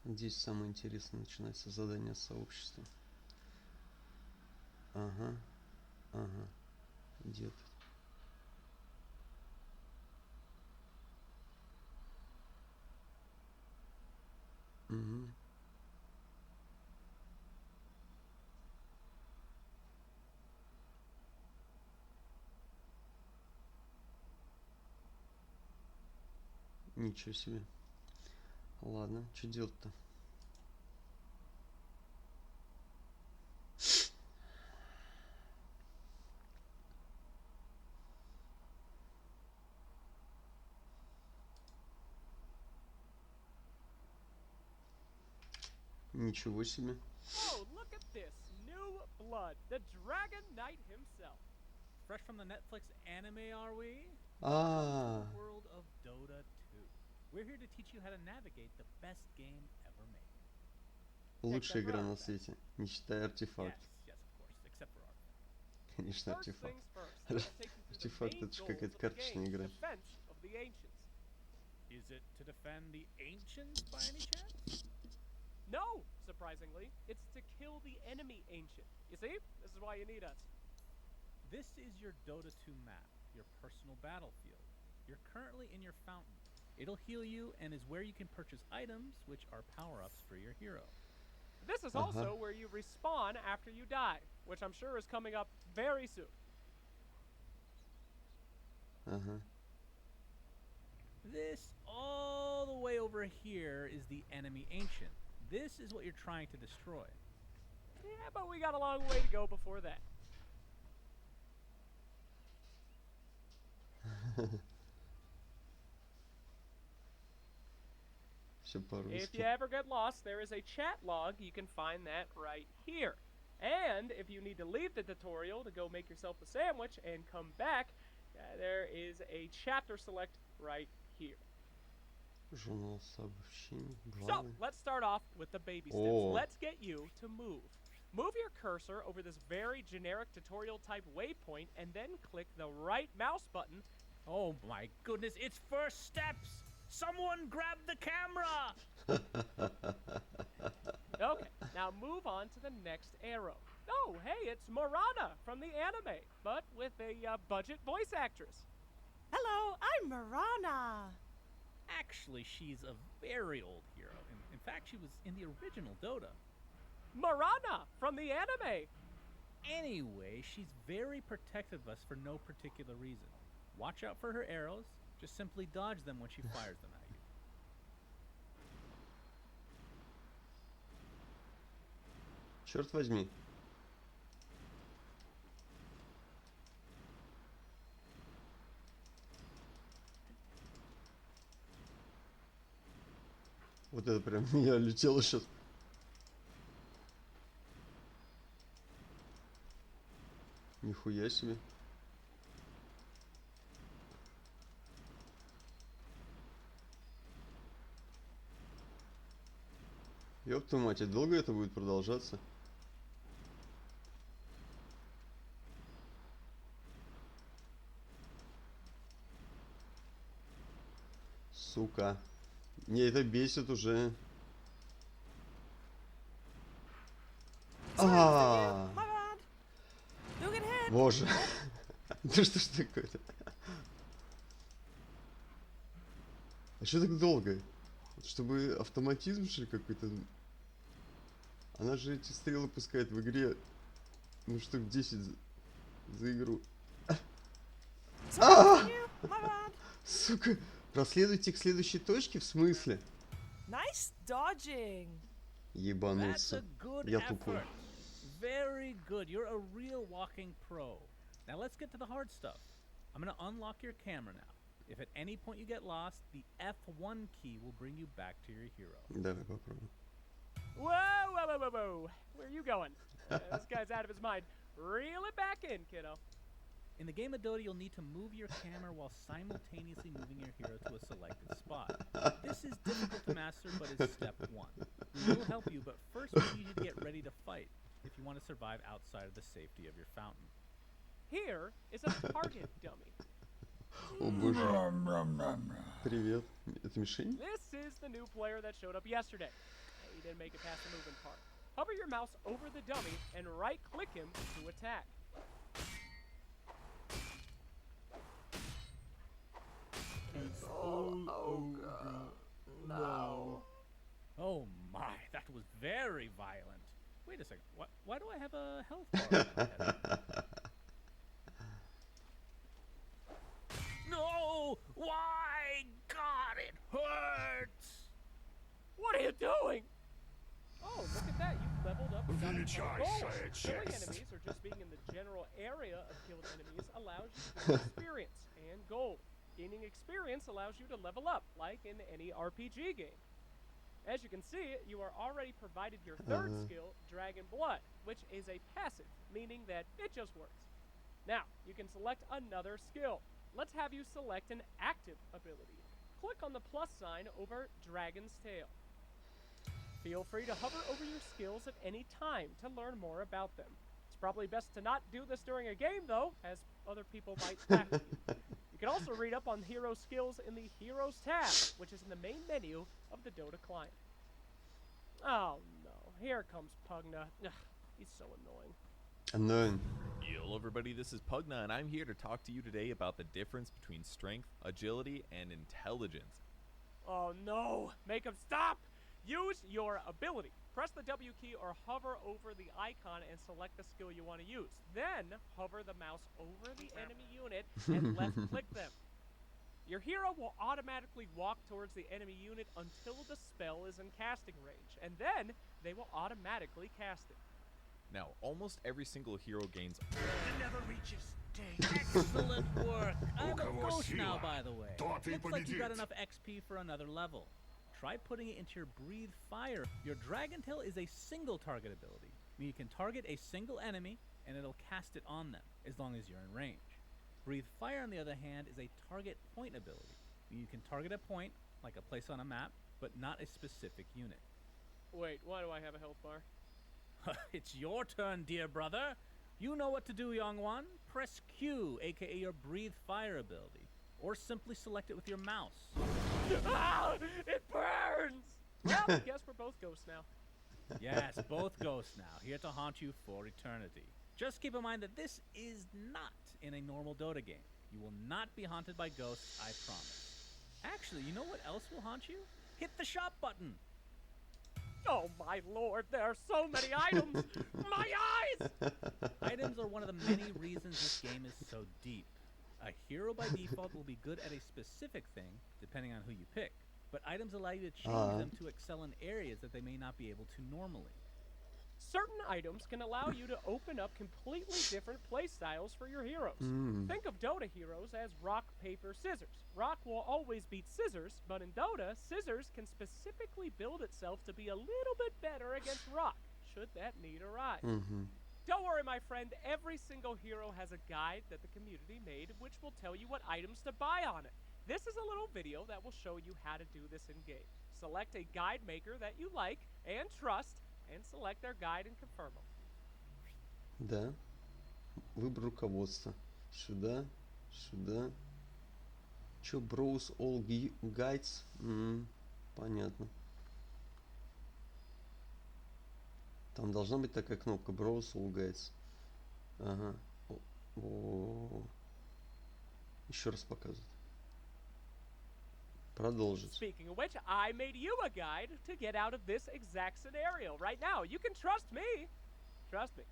Здесь самое интересное начинается. Задание сообщества. Ага. Ага. Где тут? Угу. Ничего себе. Ладно, что делать-то? Ничего себе. Oh, look at this. New blood. The Dragon Knight himself. Fresh from the Netflix anime, are we? А, World of Dota 2. We're here to teach you how to navigate the best game ever made. лучшая игра на свете, не считая артефакт. Yes, of course, except for art. Конечно, First артефакт. things first. I'll take you through the Артефакт main это же goals какая-то of the карточная game, игра. Defense of the Ancients. Is it to defend the ancients by any chance? No, surprisingly, it's to kill the enemy Ancient. You see? This is why you need us. This is your Dota 2 map, your personal battlefield. You're currently in your fountain. It'll heal you and is where you can purchase items, which are power-ups for your hero. This is also where you respawn after you die, which I'm sure is coming up very soon. Ага. This all the way over here is the enemy ancient. This is what you're trying to destroy. Yeah, but we got a long way to go before that. Все If по-русски. you ever get lost, there is a chat log. You can find that right here. And if you need to leave the tutorial to go make yourself a sandwich and come back, there is a chapter select right here. Журнал сообщений. So, Главное. let's start off with the baby steps. Oh. Let's get you to move. Move your cursor over this very generic tutorial type waypoint and then click the right mouse button. Oh my goodness, it's first steps! Someone grab the camera! Okay, now move on to the next arrow. Oh, hey, it's Morana from the anime, but with a budget voice actress. Hello, I'm Marana. Actually, she's a very old hero. In fact, she was in the original Dota. Marana from the anime. Anyway, she's very protective of us for no particular reason. Watch out for her arrows. Just simply dodge them when she fires them at you. Черт возьми. Вот это прям меня летело сейчас. Нихуя себе. Ёб твою мать, а долго это будет продолжаться? Сука. Не, это бесит уже. А, My bad. Don't get hit. боже. Да что ж такое-то? А что так долго? Чтобы автоматизм, что ли, какой-то? Она же эти стрелы пускает в игре, ну, штук 10 за игру. Sorry, you. My bad. Сука, проследуйте к следующей точке, в смысле? Nice dodging. That's Ебануться. a good Я тупой. effort. Very good. You're a real walking pro. Now let's get to the hard stuff. I'm going to unlock your camera now. If at any point you get lost, the F1 key will bring you back to your hero. Давай попробуем. Whoa, whoa, whoa, whoa, whoa. Where are you going? This guy's out of his mind. Reel it back in, kiddo. In the game of Dota, you'll need to move your camera while simultaneously moving your hero to a selected spot. This is difficult to master, but is step one. We will help you, but first we need you to get ready to fight if you want to survive outside of the safety of your fountain. Here is a target dummy. О боже. Привет. Это мишень? This is the new player that showed up yesterday. He didn't make it past the movement part. Hover your mouse over the dummy and right-click him to attack. No. Oh my, that was very violent. Wait a second. Why do I have a health bar on my head? No! Why? God, it hurts! What are you doing? Oh, look at that. You've leveled up and gotten more gold. Killing enemies or just being in the general area of killed enemies allows you to gain experience and gold. Gaining experience allows you to level up, like in any RPG game. As you can see, you are already provided your third skill, Dragon Blood, which is a passive, meaning that it just works. Now, you can select another skill. Let's have you select an active ability. Click on the plus sign over Dragon's Tail. Feel free to hover over your skills at any time to learn more about them. It's probably best to not do this during a game, though, as other people might tackle you. You can also read up on hero skills in the Heroes tab, which is in the main menu of the Dota client. Oh no, here comes Pugna. Ugh, he's so annoying. Annoying. Yo, everybody, this is Pugna, and I'm here to talk to you today about the difference between strength, agility, and intelligence. Oh no, make him stop! Use your ability. Press the W key or hover over the icon and select the skill you want to use. Then, hover the mouse over the enemy unit and left-click them. Your hero will automatically walk towards the enemy unit until the spell is in casting range, and then they will automatically cast it. Now, almost every single hero gains... Excellent work. I'm a ghost now, by the way. Looks like you got enough XP for another level. Try putting it into your Breathe Fire. Your Dragon Tail is a single target ability. I mean, you can target a single enemy, and it'll cast it on them, as long as you're in range. Breathe Fire, on the other hand, is a target point ability. I mean, you can target a point, like a place on a map, but not a specific unit. Wait, why do I have a health bar? It's your turn, dear brother. You know what to do, young one. Press Q, aka your Breathe Fire ability, or simply select it with your mouse. Ah, it burns! Well, I guess we're both ghosts now. Yes, both ghosts now, here to haunt you for eternity. Just keep in mind that this is not in a normal Dota game. You will not be haunted by ghosts, I promise. Actually, you know what else will haunt you? Hit the shop button. Oh my lord, there are so many items! My eyes! Items are one of the many reasons this game is so deep. A hero by default will be good at a specific thing, depending on who you pick, but items allow you to change them to excel in areas that they may not be able to normally. Certain items can allow you to open up completely different playstyles for your heroes. Think of Dota heroes as rock, paper, scissors. Rock will always beat scissors, but in Dota, scissors can specifically build itself to be a little bit better against rock, should that need arise. Don't worry, my friend, every single hero has a guide that the community made which will tell you what items to buy on it. This is a little video that will show you how to do this in-game. Select a guide maker that you like and trust, and select their guide and confirm them. Да. Выбор руководства. Сюда, сюда. Чё, browse all guides? Понятно. Там должна быть такая кнопка browse all guides. Ага. Еще раз показывает. Продолжить. Speaking of which, I made you a guide to get out of this exact scenario right now. You can trust me. Trust me.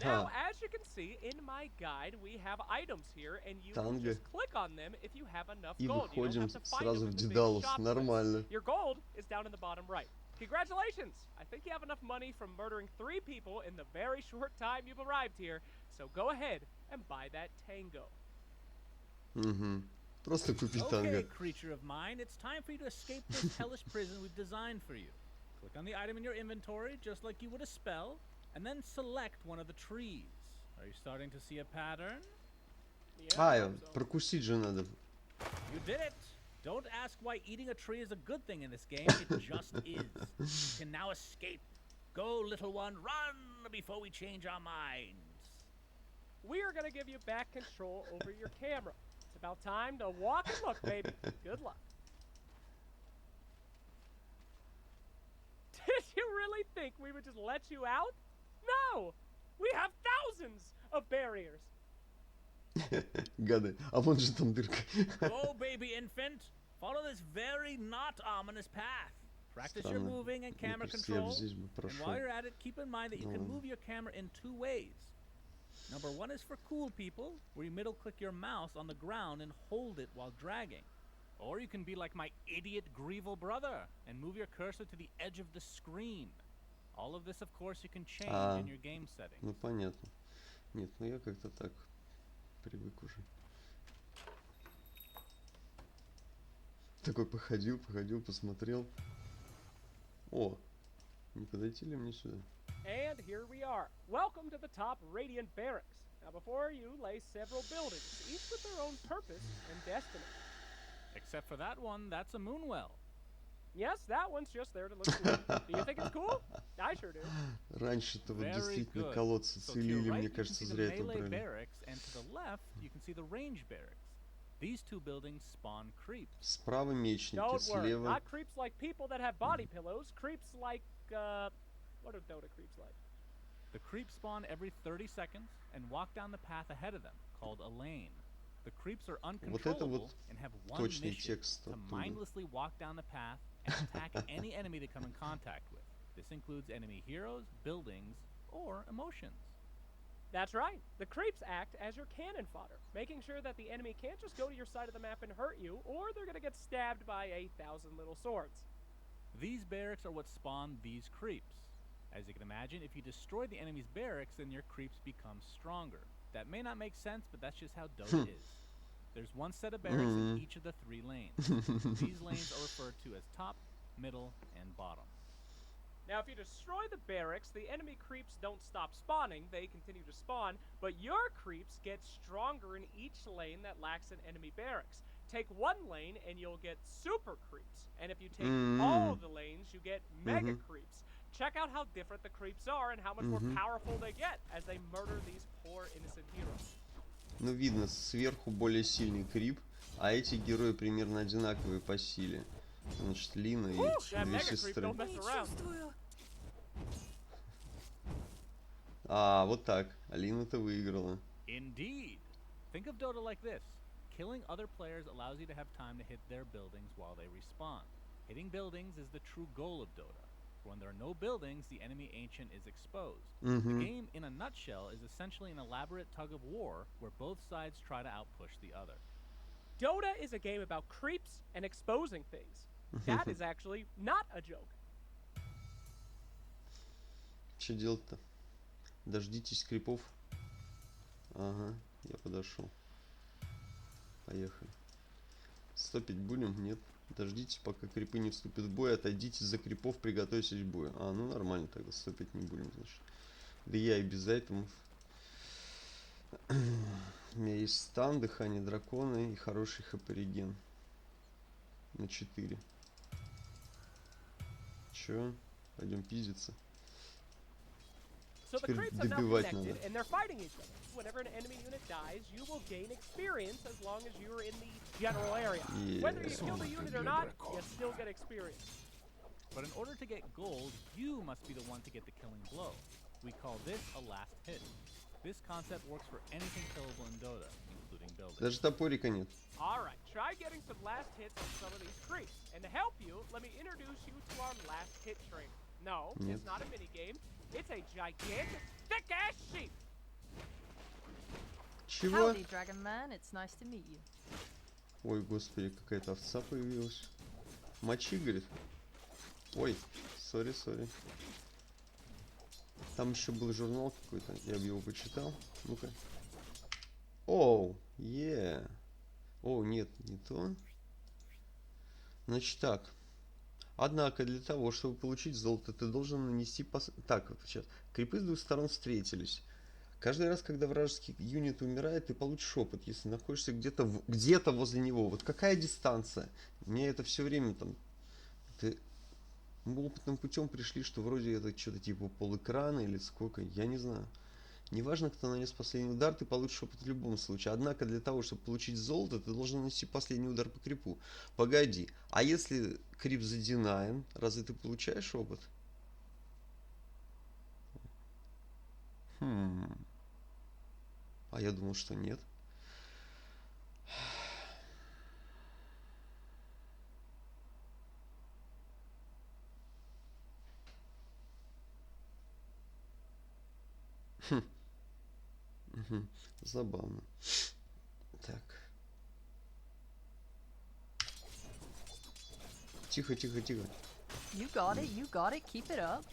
Now, as you can see, in my guide, we have items here, and you can just click on them if you have enough И gold. You don't выходим have to find сразу them в in the big Дедалус. shop list. Нормально. Your gold is down in the bottom right. Congratulations! I think you have enough money from murdering 3 people in the very short time you've arrived here, so go ahead and buy that tango. Просто купи Okay, танго. creature of mine, it's time for you to escape this hellish prison we've designed for you. Click on the item in your inventory, just like you would a spell, and then select one of the trees. Are you starting to see a pattern? Yeah, I hope so. Прокусить же надо. You did it! Don't ask why eating a tree is a good thing in this game, it just is. You can now escape. Go, little one, run before we change our minds. We are going to give you back control over your camera. It's about time to walk and look, baby. Good luck. think we would just let you out? No! We have thousands of barriers. Гады. А вон же там дырка. Go, baby infant. Follow this very not ominous path. Practice your Странно. moving and Мне camera кажется, я бы control. здесь бы And прошел. while you're at it, keep in mind that you can Ну. move your camera in two ways. Number one is for cool people, where you middle click your mouse on the ground and hold it while dragging. Or you can be like my idiot Grievel brother and move your cursor to the edge of the screen. All of this, of course, you can change in your game settings. Ну понятно. Нет, ну я как-то так привык уже. Такой походил, посмотрел. О, не подойти ли мне сюда? And here we are. Welcome to the top Radiant Barracks. Now before you lay several buildings, each with their own purpose and destiny. Except for that one, that's a moon well. Yes, that one's just there to look cool. Do you think it's cool? I sure do. Раньше-то вот Very действительно good. колодцы So to your целили, right, мне you can кажется, see the зря это melee убрали. barracks, and to the left, you can see the range barracks. These two buildings spawn creeps. Справа мечники, Don't worry, слева... not creeps like people that have body pillows. Creeps like, what are Dota creeps like? The creeps spawn every 30 seconds and walk down the path ahead of them, called a lane. The creeps are uncontrollable and have one точный mission, текст to оттуда. mindlessly walk down the path and attack any enemy they come in contact with. This includes enemy heroes, buildings, or emotions. That's right. The creeps act as your cannon fodder, making sure that the enemy can't just go to your side of the map and hurt you, or they're gonna get stabbed by 1,000 little swords. These barracks are what spawn these creeps. As you can imagine, if you destroy the enemy's barracks, then your creeps become stronger. That may not make sense, but that's just how Dota is. There's one set of barracks in each of the 3 lanes. These lanes are referred to as top, middle, and bottom. Now, if you destroy the barracks, the enemy creeps don't stop spawning, they continue to spawn, but your creeps get stronger in each lane that lacks an enemy barracks. Take one lane and you'll get super creeps, and if you take all of the lanes, you get mega creeps. Check out how different the creeps are and how much more powerful they get as they murder these poor innocent heroes. Ну, видно, сверху более сильный крип, а эти герои примерно одинаковые по силе. Значит, Лина и That две mega creep сестры. don't mess around. Чувствую. А, вот так. Алина-то выиграла. Indeed. Think of Dota like this. Killing other players allows you to have time to hit their buildings while they respawn. Hitting buildings is the true goal of Dota. When there are no buildings, the enemy ancient is exposed. The game, in a nutshell, is essentially an elaborate tug of war where both sides try to outpush the other. Dota is a game about creeps and exposing things. That is actually not a joke. Что делать-то? Дождитесь крипов. Ага, я подошел. Поехали. Стопить будем? Нет. Дождитесь, пока крипы не вступят в бой. Отойдите за крипов, приготовьтесь к бою. А, ну нормально тогда. Стопить не будем, значит. Да я и без айтемов. У меня есть стан, дыхание дракона и хороший хп-реген. На 4. Чё? Пойдем пиздиться. So the Теперь creeps have now добивать connected надо. and they're fighting each other. Whenever an enemy unit dies, you will gain experience as long as you're in the general area. Whether you kill the unit or not, you still get experience. But in order to get gold, you must be the one to get the killing blow. We call this a last hit. This concept works for anything killable in Dota, including buildings. Даже топорика нет. Alright, try getting some last hits on some of these creeps. And to help you, let me introduce you to our last hit trainer. No, Нет. it's not a minigame. It's a gigantic, thick-ass sheep. Чего? Howdy, Dragon Man. It's nice to meet you. Ой, господи, какая-то овца появилась. Мочи, говорит. Ой, сори. Там еще был журнал какой-то, я бы его почитал. Ну-ка. Оу, О, нет, не то. Значит так. Однако, для того, чтобы получить золото, ты должен нанести... Так, вот сейчас. Крипы с двух сторон встретились. Каждый раз, когда вражеский юнит умирает, ты получишь опыт, если находишься где-то возле него. Вот какая дистанция? Мне это все время там... Мы опытным путем пришли, что вроде это что-то типа полэкрана или сколько, я не знаю. Неважно, кто нанес последний удар, ты получишь опыт в любом случае. Однако для того, чтобы получить золото, ты должен нанести последний удар по крипу. Погоди, а если крип задинаен, разве ты получаешь опыт? А я думал, что нет. Забавно. Так. Тихо, тихо, тихо. You got it, you got it, keep it up.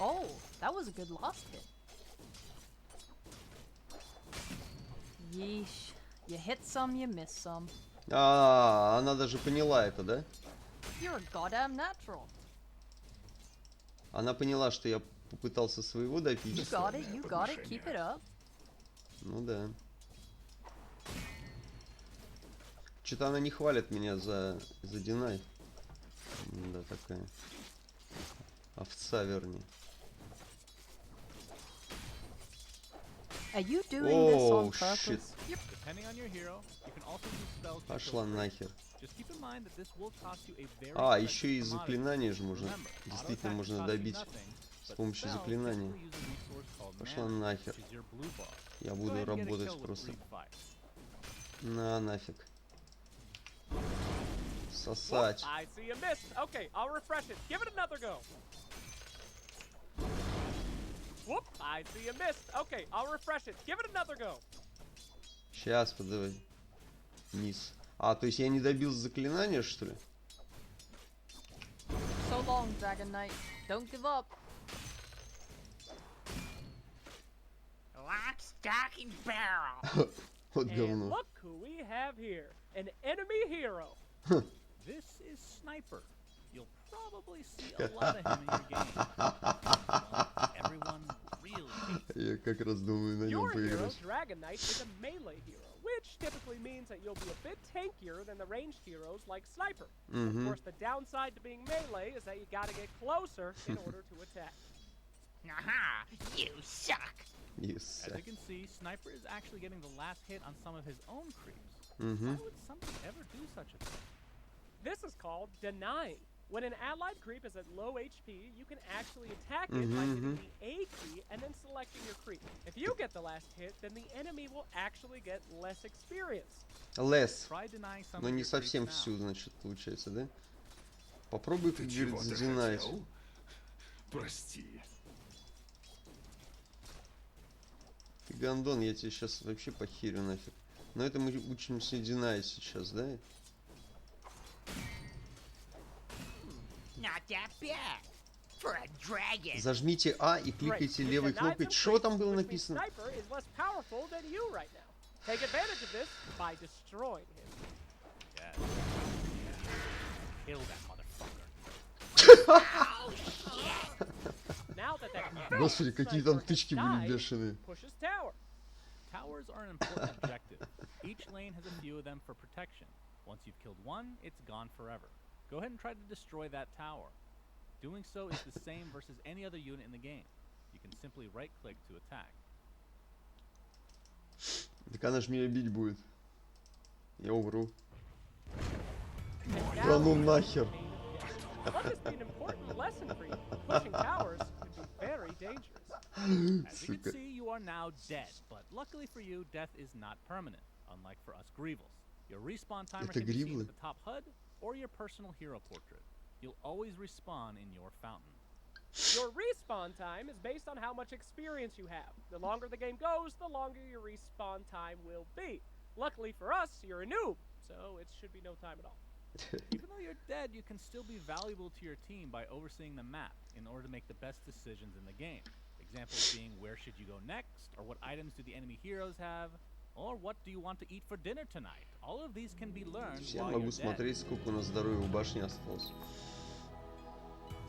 Oh, that was a good last hit. Yeesh. You hit some, you miss some. А, она даже поняла это, да? You're a goddamn natural. Она поняла, что я попытался своего You допить. got it, keep it up. Ну да. Что-то она не хвалит меня за динай. Да, такая. Овца, вернее. Are you doing this on Oh, shit. purpose? Depending on your hero, you can also use spells to Пошла kill нахер. Just keep in mind that this will cost you a very А, precious еще и commodity. заклинание же можно. Remember, Действительно auto-attack можно costs you добить nothing, с but помощью spells заклинания. typically use a resource called Пошла mana, нахер. which is your blue bar. Я Go буду ahead and get a работать kill with просто. brief fire. На нафиг. Whoop, Сосать. I see you missed. Okay, I'll refresh it. Give it another go. Whoop, I see you missed. Okay, I'll refresh it. Give it another go. Сейчас, подавай. Низ. А, то есть я не добил заклинания, что ли? So long, Dragon Knight. Don't give up. Lock, stock, and barrel. Вот And говно. look who we have here. An enemy hero. This is Sniper. You'll probably see a lot of him in your game. Well, everyone really hates him. Я как раз думаю на нем Your hero, поиграть. Dragon Knight, is a melee hero, which typically means that you'll be a bit tankier than the ranged heroes like Sniper. Of course, the downside to being melee is that you gotta get closer in order to attack. Aha, you suck. Yes. As you can see, Sniper is actually getting the last hit on some of his own creeps. Угу. Why would somebody ever do such a thing? This is called denying. When an allied creep is at low HP, you can actually attack it by hitting the A key and then selecting your creep. If you get the last hit, then the enemy will actually get less experience. Лес. Try denying some Но of не your совсем creeps now. всю, значит, получается, да? Попробуй, как Ты говорит, чего-то задинать. хотел? Прости. Ты гондон, я тебе сейчас вообще похерю нафиг. Но это мы учимся динать сейчас, да? Not that bad. For a dragon. Зажмите А и кликайте Great. You левой denied кнопкой. some Что creeps, там было which means написано? Sniper is less powerful than you right now. Take advantage of this by destroying him. Yes. Kill that motherfucker. Now that that Господи, какие там Sniper has тычки были died, бешеные. pushes tower. Towers are an important objective. Each lane has a few of them for protection. Once you've killed one, it's gone forever. Go ahead and try to destroy that tower. Doing so is the same versus any other unit in the game. You can simply right-click to attack. Так она ж меня бить будет. Я умру. And Да now ну we нахер. Let this be an important lesson for you. Pushing towers can be very dangerous. As you can Сука. see, you are now dead, but luckily for you, death is not permanent, unlike for us Greevils. Your respawn timer Это can be seen Гривлы? at the top HUD or your personal hero portrait. You'll always respawn in your fountain. Your respawn time is based on how much experience you have. The longer the game goes, the longer your respawn time will be. Luckily for us, you're a noob, so it should be no time at all. Even though you're dead, you can still be valuable to your team by overseeing the map in order to make the best decisions in the game. Examples being where should you go next, or what items do the enemy heroes have, or what do you want to eat for dinner tonight. All of these can be learned Я while могу you're dead. смотреть, сколько у нас здоровья в башне осталось.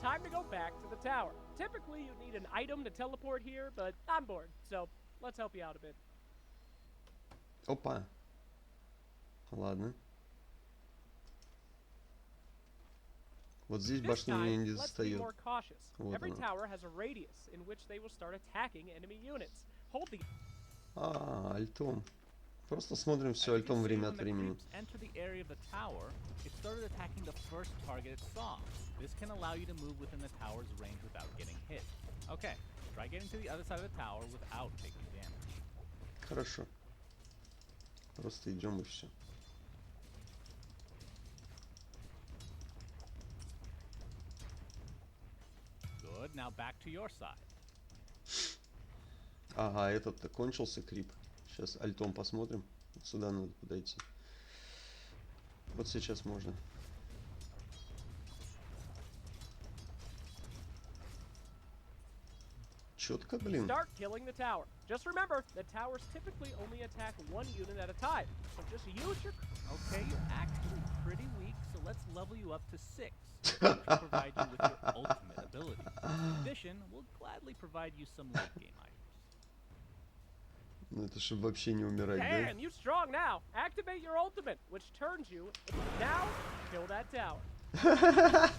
Time to go back to the tower. Typically, you'd need an item to teleport here, but I'm bored, so let's help you out a bit. Опа. Ладно. Вот здесь This башня меня time, не let's be достает. more cautious. Вот Every она. tower has a radius in which they will start attacking enemy units. Hold the А, альтом. Просто смотрим As все you альтом can see, время when от the времени. creeps enter the area of the tower, it started attacking the first target it saw. This can allow you to move within the tower's range without getting hit. Okay, Try getting to the other side of the tower without taking damage. Хорошо. Просто идем и все. Good, now back to your side. Ага, этот-то кончился крип. Сейчас альтом посмотрим. Вот сюда надо подойти. Вот сейчас можно. Четко, блин. Start killing the tower. Just remember, the towers typically only attack one unit at a time. So just use your... Okay, you're actually pretty weak, so let's level you up to 6. Which will provide you with your ultimate ability. In addition, we'll gladly provide you some late game items. Ну это чтобы вообще не умирать, Damn, you strong now. Activate your ultimate, which turns you... Now, kill that tower. да?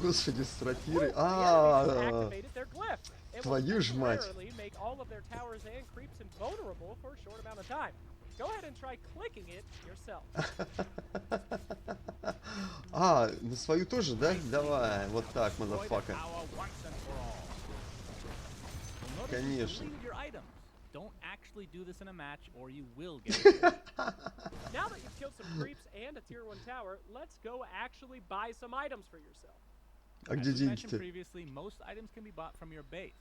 Господи, стратиры. The enemies have А, activated their glyph. It will твою ж мать. temporarily make all of their towers and creeps invulnerable for a short amount of time. Go ahead and try clicking it yourself. А, на свою тоже, да? Давай, вот так, Destroy the мазафака. tower once and for all. You'll notice you Конечно. deleted your items. Don't actually do this in a match, or you will get rewarded. Now that you've killed some creeps and a tier 1 tower, let's go actually buy some items for yourself. А As где we mentioned деньги-то? previously, most items can be bought from your base,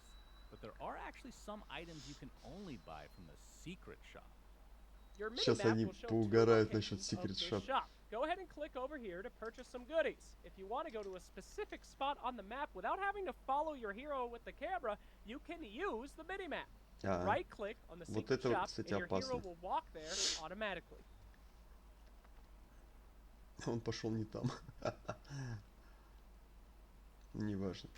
but there are actually some items you can only buy from the secret shop. Your Сейчас minimap они will show two поугарают locations насчет of Secret this Shop. shop. Go ahead and click over here to purchase some goodies. If you want to go to a specific spot on the map without having to follow your hero with the camera, you can use the minimap. А, Right-click on the Вот secret это, shop, кстати, and your hero опасно. will walk there automatically. он пошел не там. Неважно.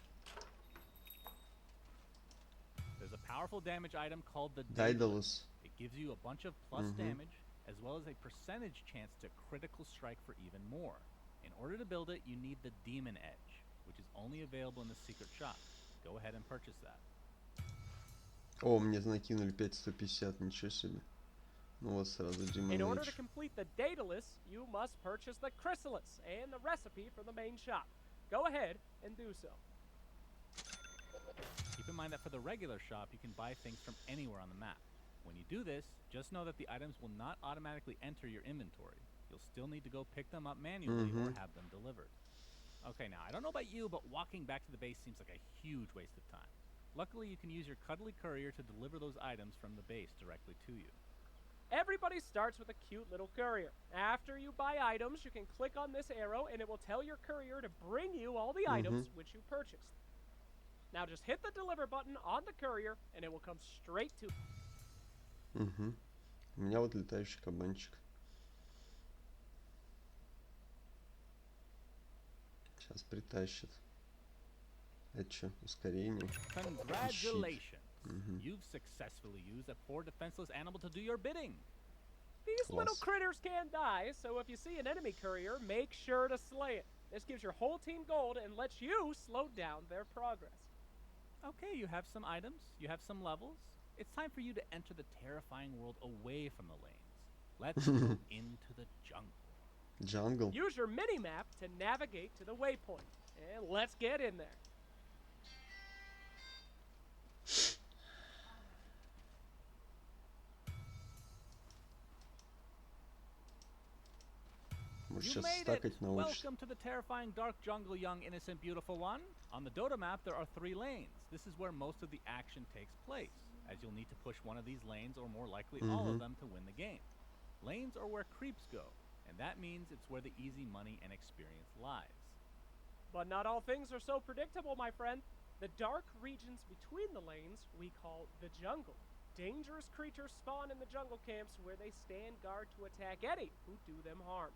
There's a powerful damage item called the Daedalus. It gives you a bunch of plus Mhm. damage, as well as a percentage chance to critical strike for even more. In order to build it, you need the Demon Edge, which is only available in the secret shop. Go ahead and purchase that. О, мне накинули 5150, ничего себе. Ну вот сразу Demon In order to Age. complete the Daedalus, you must purchase the Chrysalis and the recipe from the main shop. Go ahead and do so. Keep in mind that for the regular shop, you can buy things from anywhere on the map. When you do this, just know that the items will not automatically enter your inventory. You'll still need to go pick them up manually or Mhm. have them delivered. Okay, now, I don't know about you, but walking back to the base seems like a huge waste of time. Luckily, you can use your cuddly courier to deliver those items from the base directly to you. Everybody starts with a cute little courier. After you buy items, you can click on this arrow and it will tell your courier to bring you all the items which you purchased. Now just hit the deliver button on the courier and it will come straight to... Угу. У меня вот летающий кабанчик. Сейчас притащит. Это что, ускорение? Congratulations! Mhm. You've successfully used a poor defenseless animal to do your bidding. These little Класс. critters can die, so if you see an enemy courier, make sure to slay it. This gives your whole team gold and lets you slow down their progress. Okay, you have some items, you have some levels. It's time for you to enter the terrifying world away from the lanes. Let's go into the jungle. Джангл. Use your mini-map to navigate to the waypoint. And let's get in there. Может You сейчас made it! стакать научишься. Welcome to the terrifying dark jungle, young innocent beautiful one. On the Dota map, there are 3 lanes. This is where most of the action takes place, as you'll need to push one of these lanes or more likely all of Mhm. them to win the game. Lanes are where creeps go, and that means it's where the easy money and experience lies. But not all things are so predictable, my friend. The dark regions between the lanes we call the jungle. Dangerous creatures spawn in the jungle camps where they stand guard to attack any who do them harm.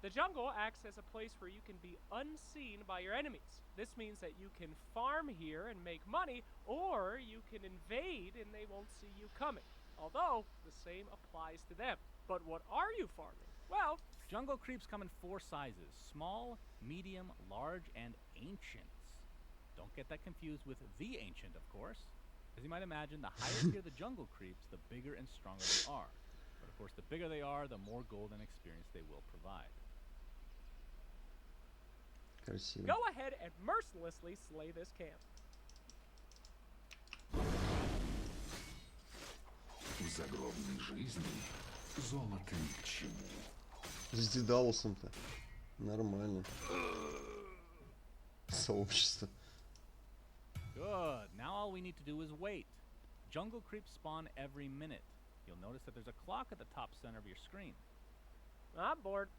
The jungle acts as a place where you can be unseen by your enemies. This means that you can farm here and make money, or you can invade and they won't see you coming. Although, the same applies to them. But what are you farming? Well, Jungle creeps come in 4 sizes: small, medium, large, and ancients. Don't get that confused with the ancient, of course. As you might imagine, the higher tier the jungle creeps, the bigger and stronger they are. But of course, the bigger they are, the more gold and experience they will provide. Красиво. go ahead and mercilessly slay this camp. В загробной жизни золото ни к чему. С Дедалусом-то. Нормально. Сообщество. Good. Now all we need to do is wait. Jungle creeps spawn every minute. You'll notice that there's a clock at the top center of your screen. I'm bored.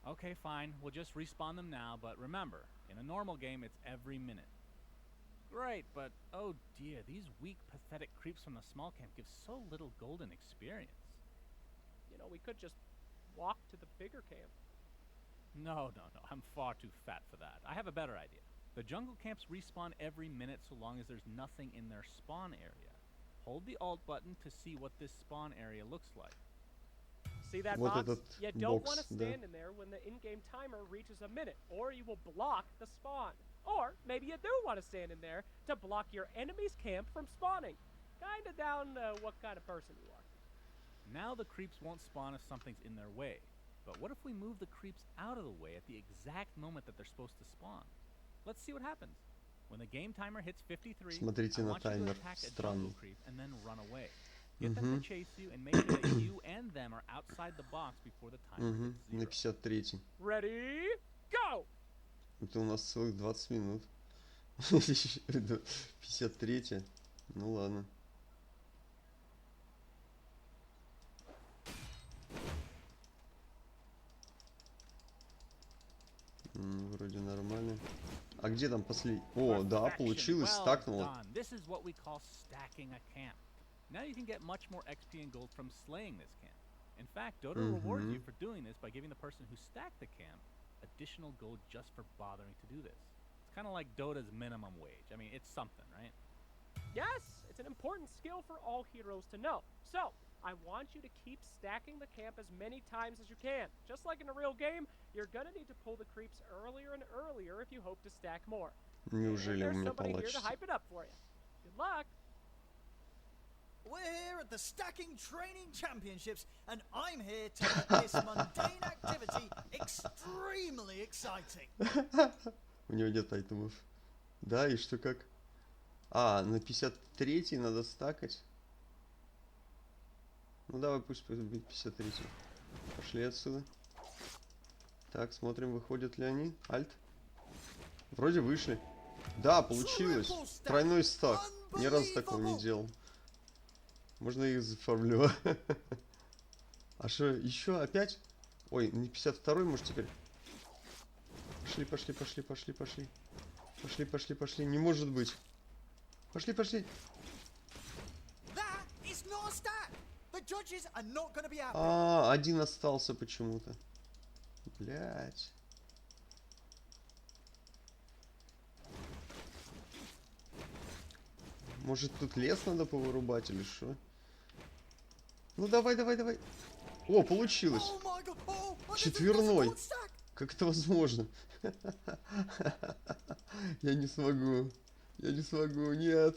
Okay, fine. We'll just respawn them now, but remember, in a normal game, it's every minute. Great, but oh dear, these weak, pathetic creeps from the small camp give so little golden experience. You know, we could just walk to the bigger camp. No, I'm far too fat for that. I have a better idea. The jungle camps respawn every minute so long as there's nothing in their spawn area. Hold the Alt button to see what this spawn area looks like. See that Вот box? этот You don't бокс, want to да. stand in there when the in-game timer reaches a minute, or you will block the spawn. Or maybe you do want to stand in there to block your enemy's camp from spawning. Kinda down what kind of person you are. Now the creeps won't spawn if something's in their way. But what if we move the creeps out of the way at the exact moment that they're supposed to spawn? Let's see what happens. When the game timer hits 53, Смотрите I на want you to таймер. attack a Странный. jungle creep and then run away. Get them to chase you and make sure that you and them are outside the box before the timer Угу. На hits 0. 53-й. Ready? Go! Это у нас целых 20 минут. 53-я. Ну ладно. Вроде нормально. А где там последний? О, да, Perfection. получилось, Well стакнуло. done. This is what we call stacking a camp. Now you can get much more XP and gold from slaying this camp. In fact, Dota rewards you for doing this by giving the person who stacked the camp additional gold just for bothering to do this. It's kind of like Dota's minimum wage. I mean, it's something, right? Yes, it's an important skill for all heroes to know. So, I want you to keep stacking the camp as many times as you can. Just like in a real game, you're gonna need to pull the creeps earlier and earlier if you hope to stack more. And Неужели у there's меня somebody here to получится? hype it up for you. Good luck. We're here at the Stacking Training Championships, and I'm here to make this mundane activity extremely exciting. У него нет айтемов. Да, и что как? А, на 53-й надо стакать. Ну давай, пусть будет 53-й. Пошли отсюда. Так, смотрим, выходят ли они. Альт. Вроде вышли. Да, получилось. Тройной стак. Ни разу такого не делал. Можно их зафармлю. А что, еще опять? Ой, не 52-й, может, теперь? Пошли, пошли, пошли, пошли, пошли. Пошли, пошли, пошли. Не может быть. Пошли, пошли. That is not a stack. The judges are not going to be happy. А, один остался почему-то. Блять. Может, тут лес надо повырубать или что? Ну давай, давай, давай. О, получилось. Oh my god! Oh, oh, Четверной. that's a stack. Как это возможно? Я не смогу. Я не смогу, нет.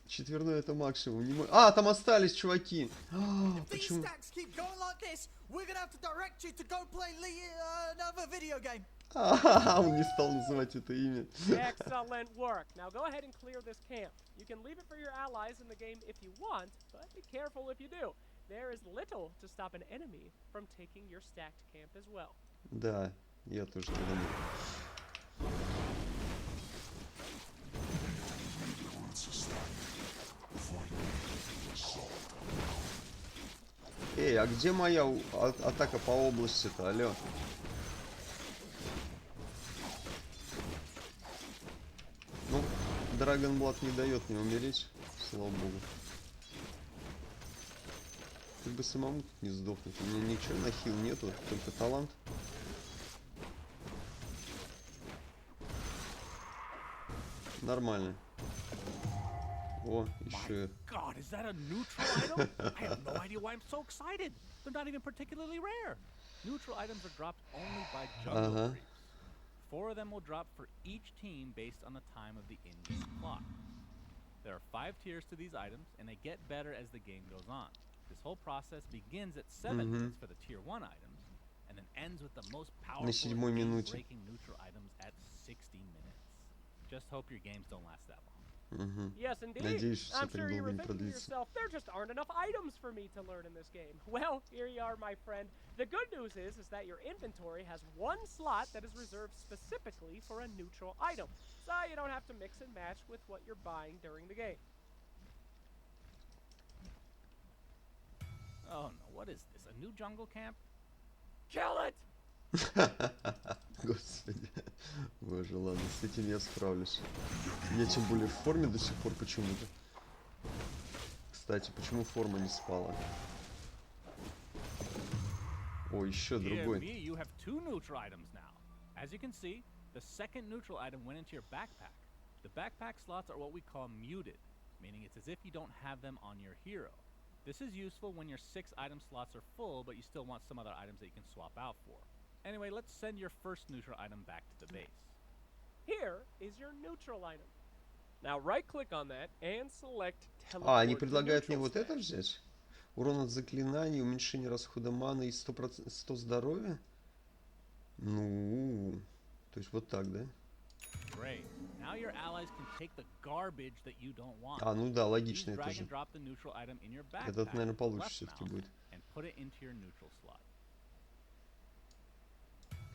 Четверной это максимум. А, там остались чуваки. А, If these почему? stacks keep going like this, we're going to have to direct you to go play another video game. А, он не стал называть это имя. Excellent work. Now go ahead and clear this camp. You can leave it for your allies in the game if you want, but be careful if you do. There is little to stop an enemy from taking your stacked camp as well. Да, я тоже так думаю. Эй, а где моя атака по области-то, алё? Ну, Драгонблад не дает мне умереть, слава богу. Как бы самому тут не сдохнуть. У меня ничего на хил нету, только талант. Нормально. О, еще. God, is that a neutral item? I have no idea why I'm so excited. They're not even particularly rare. Neutral items are dropped only by jungle creeps. 4 of them will drop for each team based on the time of the in-game clock. There are 5 tiers to these items, and they get better as the game goes on. This whole process begins at 7 minutes for the tier 1 items, and then ends with the most powerful седьмой минуте. breaking neutral items at 60 minutes. Just hope your games don't last that long. Угу. Yes, indeed. Надеюсь, что I'm так sure you долго were не thinking to продлится. yourself, there just aren't enough items for me to learn in this game. Well, here you are, my friend. The good news is that your inventory has one slot that is reserved specifically for a neutral item, so you don't have to mix and match with what you're buying during the game. Oh no, what is this? A new jungle camp? Kill it! Господи. Боже, ладно, с этим я справлюсь. Я тем более в форме до сих пор почему-то. Кстати, почему форма не спала? О, еще Dear другой. me, you have two neutral items now. As you can see, the second neutral item went into your backpack. The backpack slots are what we call muted, meaning it's as if you don't have them on your hero. This is useful when your 6 item slots are full, but you still want some other items that you can swap out for. Anyway, let's send your first neutral item back to the base. Here is your neutral item. Now right-click on that and select teleport А, они to предлагают мне neutral вот это stash. взять? Урон от заклинаний, уменьшение расхода маны и 100 здоровья? Ну, то есть вот так, да? Great. Now your allies can take the garbage that you don't want. А, ну да, Please логично это drag же. and drop the neutral item in your backpack. Этот, наверное, with получше left все-таки mouse будет. and put it into your neutral slot.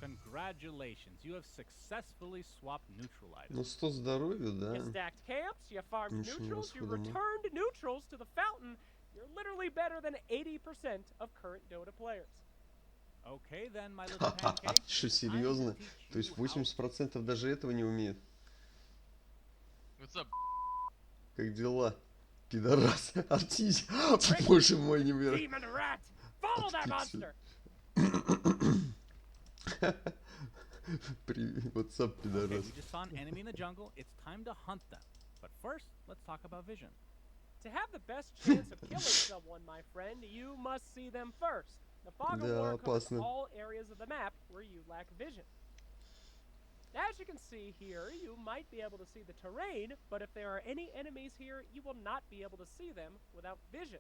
Congratulations, you have successfully swapped neutral items. Ну, 100 здоровью, да. You stacked camps, you farmed Ничего neutrals, you расхода маны. returned neutrals to the fountain. You're literally better than 80% of current Dota players. Okay then, my little pancake. Что, it's time to серьезно? teach То есть you how- 80% даже этого не умеет. What's up? Как дела? Пидорас. Артись. Боже мой, не верю. Demon rat! Follow that Отлично. monster! Привет. What's up, Okay, пидорас? we just saw an enemy in the jungle. It's time to hunt them. But first, let's talk about vision. To have the best chance of killing someone, my friend, you must see them first. The fog of Да, war covers опасно. all areas of the map where you lack vision. As you can see here, you might be able to see the terrain, but if there are any enemies here, you will not be able to see them without vision.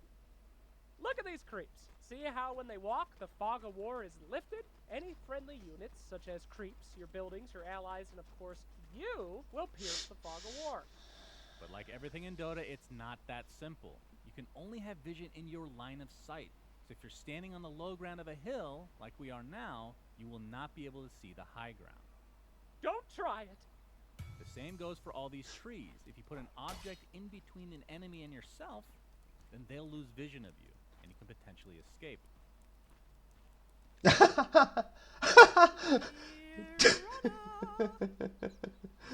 Look at these creeps. See how when they walk, the fog of war is lifted? Any friendly units, such as creeps, your buildings, your allies, and of course you, will pierce the fog of war. But like everything in Dota, it's not that simple. You can only have vision in your line of sight. So if you're standing on the low ground of a hill, like we are now, you will not be able to see the high ground. Don't try it! The same goes for all these trees. If you put an object in between an enemy and yourself, then they'll lose vision of you, and you can potentially escape.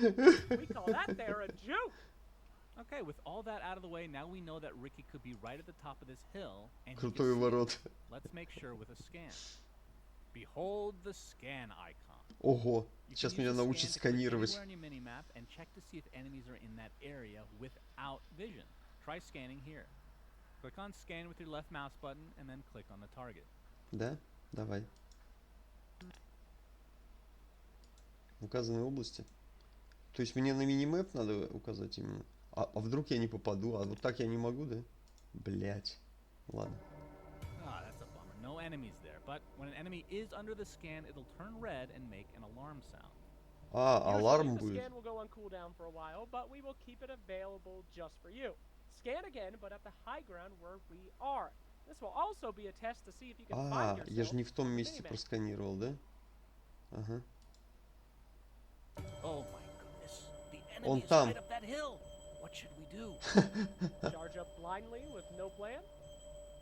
We call that there a juke! Okay, with all that out of the way, now we know that Ricky could be right at the top of this hill, and he Крутой can see. ворот. Let's make sure with a scan. Behold the scan icon. Ого. You Сейчас can меня use the научат scan to click сканировать. anywhere on your minimap and check to see if enemies are in that area without vision. Try scanning here. Click on scan with your left mouse button and then click on the target. Да? Давай. Указанные области. То есть мне на минимэп надо указать именно. А вдруг я не попаду? А вот так я не могу, да? Блять. Ладно. Ah, that's a bummer. No enemies there. But when an enemy is under the scan, it'll turn red and make an alarm sound. А, Usually, аларм the будет. scan will go on cooldown for a while, but we will keep it available just for you. Scan again, but at the high ground where we are. This will also be a test to see if you can А, find я же yourself не в том on the месте minimap. просканировал, да? Ага. Oh my goodness. The Он enemy is там. right up that hill. What should we do? Charge up blindly with no plan?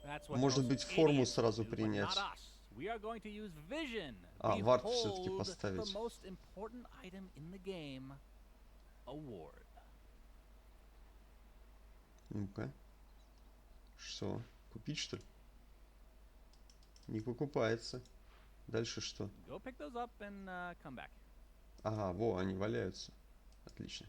That's what Может those быть, форму idiots сразу do, but принять. not us. We are going to use vision. А, вард всё-таки Behold поставить. the most important item in the game, award. Ну-ка. Что? Купить, что ли? Не покупается. Дальше что? Go pick those up and come back. Ага, во, они валяются. Отлично.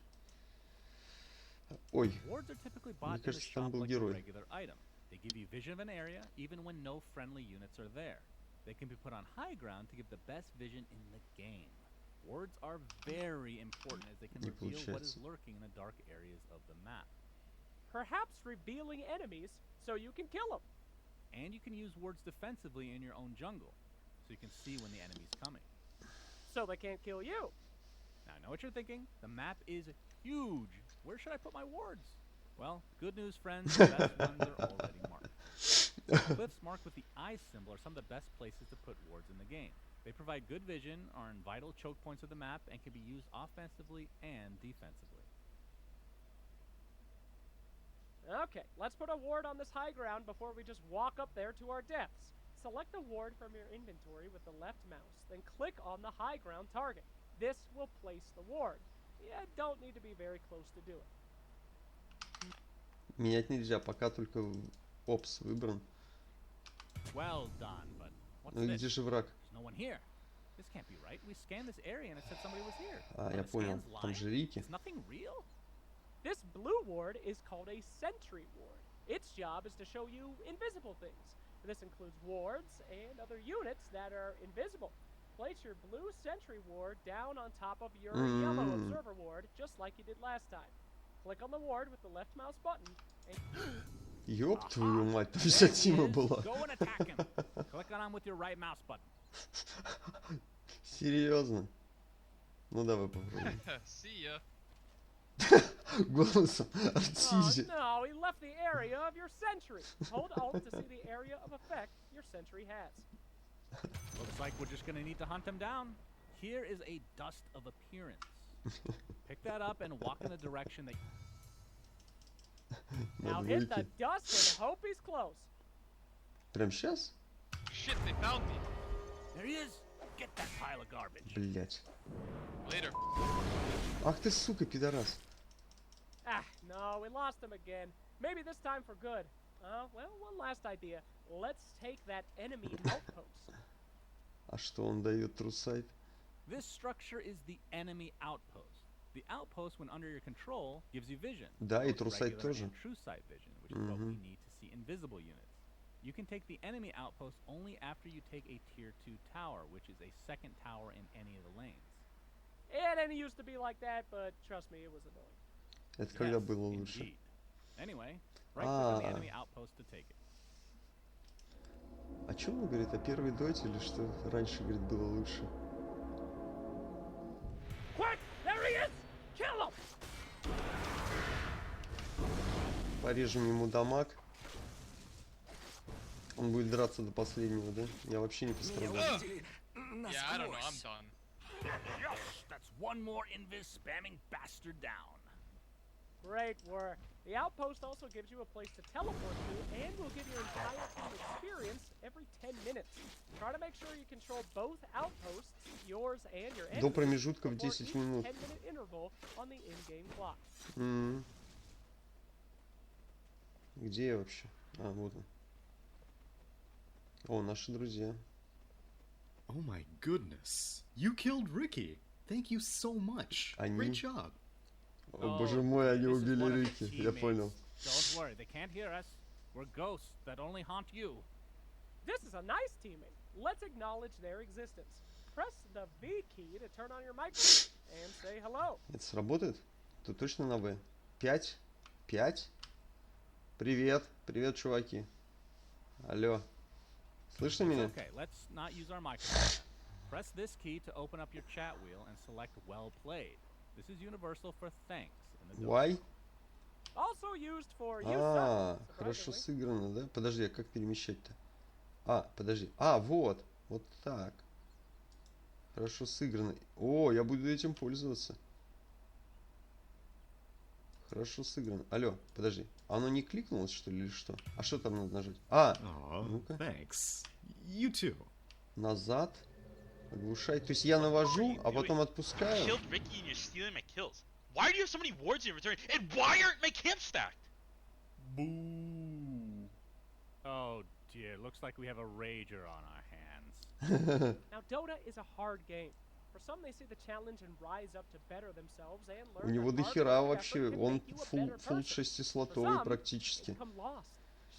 Ой, Awards are typically bought in the кажется, там shop был like a герой. regular item. They give you vision of an area even when no friendly units are there. They can be put on high ground to give the best vision in the game. Words are very important as they can Не reveal what is получается. lurking in the dark areas of the map. Perhaps revealing enemies so you can kill them. And you can use words defensively in your own jungle, so you can see when the enemy's coming. So they can't kill you. Now, I know what you're thinking. The map is huge. Where should I put my wards? Well, good news, friends. The best ones are already marked. The cliffs marked with the eye symbol are some of the best places to put wards in the game. They provide good vision, are in vital choke points of the map, and can be used offensively and defensively. Okay, let's put a ward on this high ground before we just walk up there to our deaths. Select a ward from your inventory with the left mouse, then click on the high ground target. This will place the ward. You don't need to be very close to do it. Менять нельзя, пока только опс выбран. Well done, but what's Ну this? где же враг? There's no one here. This can't be right. We scanned this area and it said somebody was here. А, Are я the понял. scans Там lying? же Рики. Is nothing real? This blue ward is called a sentry ward. Its job is to show you invisible things. This includes wards and other units that are invisible. Place your blue sentry ward down on top of your yellow observer ward, just like you did last time. Click on the ward with the left mouse button and Ёб твою мать, там There вся he тима is. была. Go and attack him. Click on him with your right mouse button. Серьезно? Ну давай попробуем. See ya. Голосом oh артизи. no, he left the area of your sentry. Hold Alt to see the area of effect your sentry has. Looks like we're just gonna need to hunt him down. Here is a dust of appearance. Pick that up and walk in the direction that. Now Надо hit the выйти. dust and hope he's close. Прям сейчас? Shit, they found me. There he is. Get that pile of garbage. Блять. Later. Ах ты сука, пидорас. Ah, no, we lost him again. Maybe this time for good. Well, one last idea. Let's take that enemy outpost. А что он дает трусайт? This structure is the enemy outpost. The outpost, when under your control, gives you vision. Да, и both трусайт regular тоже. and true sight vision, which is what we need to see invisible units. You can take the enemy outpost only after you take a tier 2 tower, which is a second tower in any of the lanes. It didn't used to be like that, but trust me, it was annoying. Это когда Yes, было лучше. indeed. Anyway, right click on the Ah. enemy outpost to take it. О чем он говорит? О первой доте или что раньше, говорит, было лучше? Quick! There he is! Kill him! Порежем ему дамаг. Он будет драться до последнего, да? Я вообще не пострадал. Yeah, I don't know. I'm done. Yes, that's one more invis spamming bastard down. Great work. The outpost also gives you a place to teleport to and will give your entire team experience every 10 minutes. Try to make sure you control both outposts, yours and your До enemy's, промежутка в before 10 each минут. 10-minute interval on the in-game clock. Где я вообще? А, вот он. О, наши друзья. Oh my goodness. You killed Ricky. Thank you so much. Они? Great job. О, боже мой, они this is убили one of the Рики. Я teammates. понял. Don't worry, they can't hear us. We're ghosts that only haunt you. This is a nice teammate. Let's acknowledge their existence. Press the V key to turn on your microphone and say hello. Это сработает? Тут точно на В. 5? 5? Привет. Привет, чуваки. Алло. Слышно меня? Okay, let's not use our microphone. Press this key to open up your chat wheel and select well played. This is universal for thanks in the Dota. Why? Also used for you А, suck, хорошо surprisingly. сыграно, да? Подожди, а как перемещать-то? А, подожди. А, вот. Вот так. Хорошо сыграно. О, я буду этим пользоваться. Хорошо сыграно. Алло, подожди. Оно не кликнулось, что ли, или что? А что там надо нажать? А, Oh, ну-ка. thanks. You too. Назад. Оглушай. То есть я навожу, а потом отпускаю. Killed Ricky and you're stealing my kills. Why do you have so many wards in your inventory? And why aren't my camps stacked? Boo. Oh dear, looks like we have a rager on our hands. Now, Dota is a hard game. For some, they see the challenge and rise up to better themselves and У learn него that до hard хера work and вообще. effort can Он make you a better фул person. шестислотовый For some, практически. they become lost,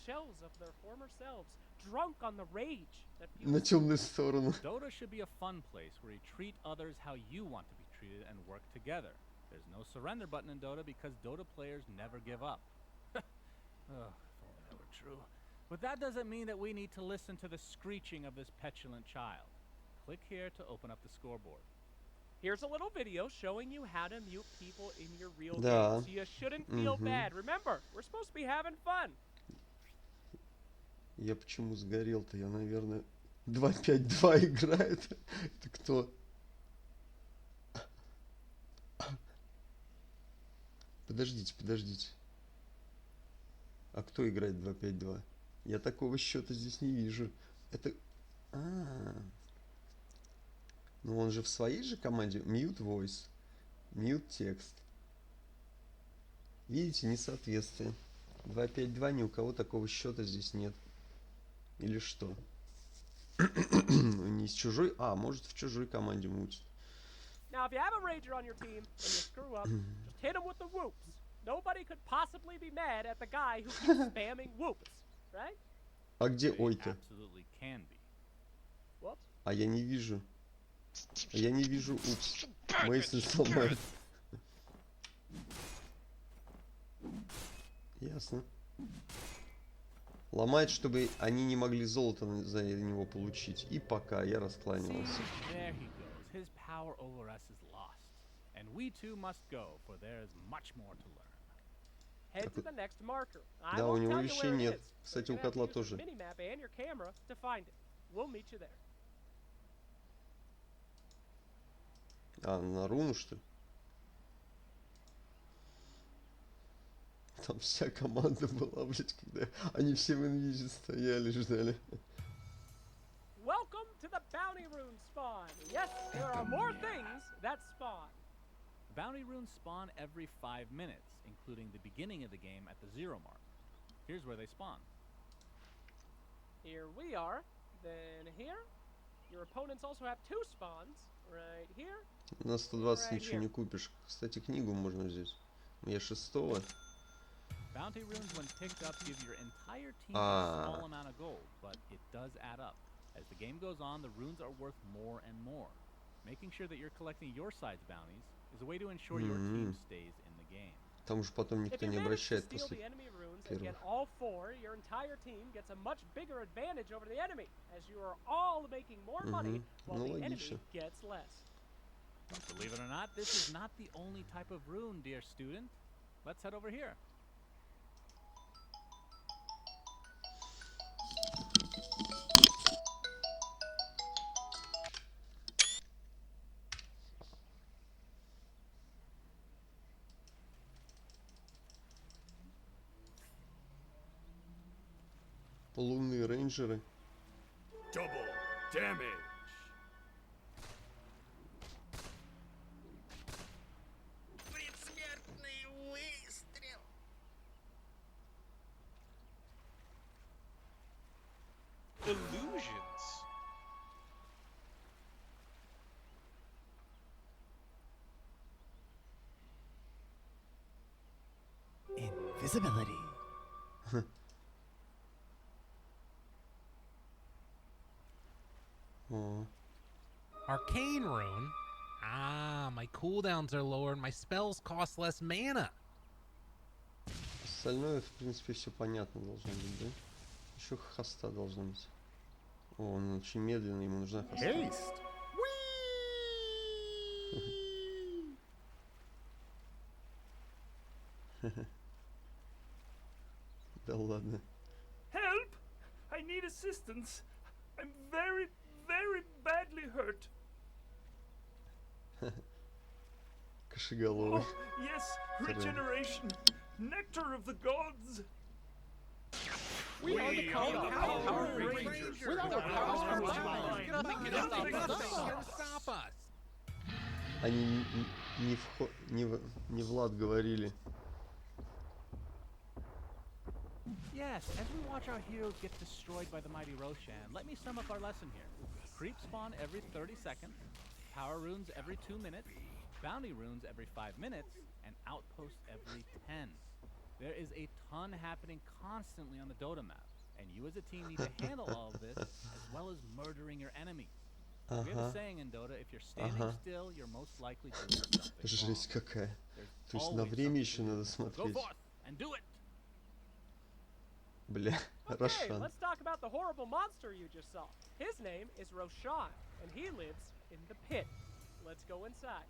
shells of their former selves, drunk on the rage that На fuels темную сторону. Dota should be a fun place where you treat others how you want to be treated and work together. There's no surrender button in Dota because Dota players never give up. Oh, if only that were true. But that doesn't mean that we need to listen to the screeching of this petulant child. Click here to open up the scoreboard. Here's a little video showing you how to mute people in your real Да. games. You shouldn't feel bad. Remember, we're supposed to be having fun. Я почему сгорел-то? Я, наверное, 2.5.2 играет. Это кто? Подождите. А кто играет 2.5.2? Я такого счета здесь не вижу. Это... Ну он же в своей же команде. Mute voice. Mute текст. Видите, несоответствие. 2.5.2 ни у кого такого счета здесь нет. Или что? Не с чужой... может в чужой команде мутит. Now, if you have a rager on your team and you screw up, just hit him with the whoops. Nobody could possibly be mad at the guy who keeps spamming whoops, right? А где ой-то? Absolutely can be. Whoops. А я не вижу. Я не вижу. Упс. Мейсон сломает. Ясно. Ломает, чтобы они не могли золото за него получить. И пока я раскланивался. There he goes. His power over us is lost. And we too must go, for there is much more to learn. Head to the next marker. I Да, у won't него tell you вещей where it нет. is, so Кстати, you're у gonna have to котла use тоже. the minimap and your camera to find it. We'll meet you there. На руну, что ли? Там вся команда была, блядь, когда они все в инвизе стояли, ждали. Welcome to the bounty rune spawn. Yes, there are more things that spawn. Bounty runes spawn every 5 minutes, including the beginning of the game at the 0 mark. Here's where they spawn. Here we are. Then here. Your opponents also have 2 spawns. Right here. На 120 Right ничего here. не купишь. Кстати, книгу можно взять. Я 6-го. Bounty runes, when picked up, give your entire team a small amount of gold, but it does add up. As the game goes on, the runes are worth more and more. Making sure that you're collecting your side's bounties is a way to ensure your team stays in the game. Там уже потом If никто you не manage to обращает steal the после enemy runes and get первых. all 4, your entire team gets a much bigger advantage over the enemy, as you are all making more money while Ну, the enemy логично. gets less. But believe it or not, this is not the only type of rune, dear student. Let's head over here. Лунные рейнджеры. Double damage. Предсмертный выстрел. Illusions. Invisibility. О, Arcane rune? Ah, my cooldowns are lower and my spells cost less mana. остальное, в принципе, все понятно должно быть, да? Еще хоста должна быть. О, он очень медленный, ему нужна хоста. Haste. Да ладно. Help! I need assistance. I'm very, very badly hurt. Кашеголовый. Yes, regeneration. Nectar of the gods. We are the Power Rangers. With our powers combined, Nothing nothing can stops. stop us. Они не Влад говорили. Yes, as we watch our heroes get destroyed by the mighty Roshan, let me sum up our lesson here. Creep spawn every 30 seconds, power runes every 2 minutes, bounty runes every 5 minutes, and outposts every 10. There is a ton happening constantly on the Dota map, and you as a team need to handle all of this, as well as murdering your enemies. We have a saying in Dota, if you're standing still, you're most likely doing something Жесть wrong. какая. There's То есть на always время something еще to do. надо So go смотреть. forth and do it! Бля, Okay, Рошан. let's talk about the horrible monster you just saw. His name is Roshan, and he lives in the pit. let's go inside.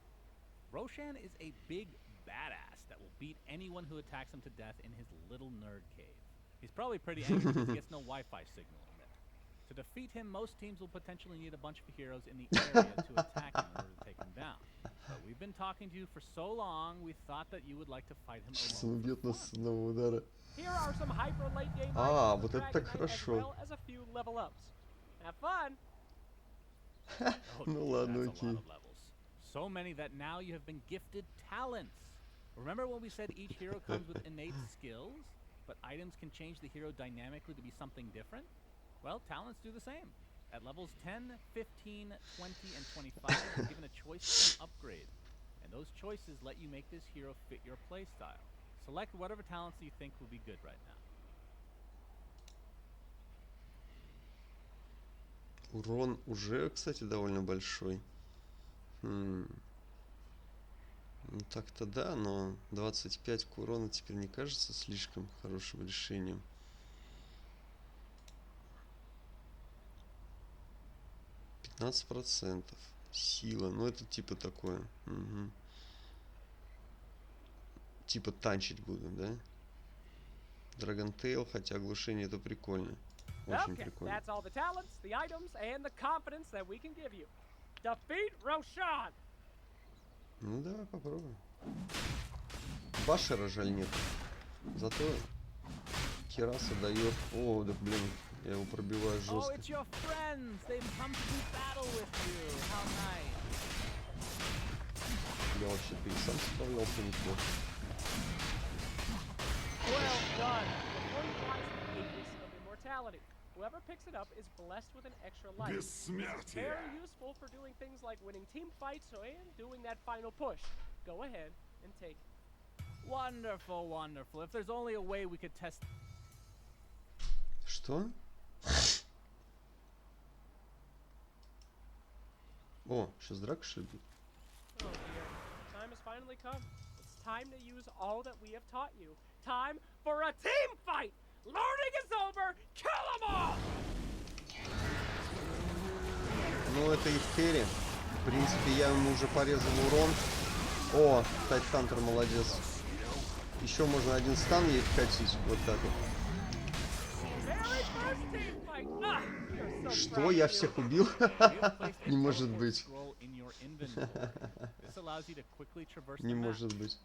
Roshan is a big badass that will beat anyone who attacks him to death in his little nerd cave. He's probably pretty angry because he gets no Wi-Fi signal in there. To defeat him, most teams will potentially need a bunch of heroes in the area to attack him in order to take him down. But we've been talking to you for so long, we thought that you would like to fight him Сейчас он alone. убьет нас с одного удара. Here are some hyper late game А, items вот for это так Dragon Knight, as хорошо. well as a few level ups. Have fun. Ну ладно, That's a окей. lot of levels. So many that now you have been gifted talents. Remember when we said each hero comes with innate skills, but items can change the hero dynamically to be something different? Well, talents do the same. At levels 10, 15, 20, and 25, you're given a choice to upgrade. And those choices let you make this hero fit your playstyle. Select whatever talents you think will be good right now. Урон уже, кстати, довольно большой. Ну так-то да, но 25 к урону теперь не кажется слишком хорошим решением. %. Сила, ну это типа такое. Угу. Типа танчить буду, да? Dragon Tail, хотя оглушение это прикольно. Очень Okay, прикольно. that's all the talents, the items, and the confidence that we can give you. Defeat Roshan! Ну давай попробуем. Башера жаль нет. Зато Кираса дает. О, да блин, я его пробиваю Oh, жестко. it's your friends! They've come to do battle with you! How nice! Я вообще-то и сам справлялся неплохо. Well done. The point lies in the aegis of immortality. Whoever picks it up is blessed with an extra life. It's very useful for doing things like winning team fights and doing that final push. Go ahead and take it. Wonderful, wonderful. If there's only a way we could test... Что? О, сейчас драка что ли будет? Oh dear. Time has finally come. It's time to use all that we have taught you. Time for a team fight! Learning is over! Kill them all! Ну это и в керри. В принципе, я ему уже порезал урон. О, Тайтхантер молодец. Еще можно один стан ей вкатить. Вот так вот. Very first team fight! Ah, we are so Что? proud Я of you. всех убил? Не может быть. Не может быть.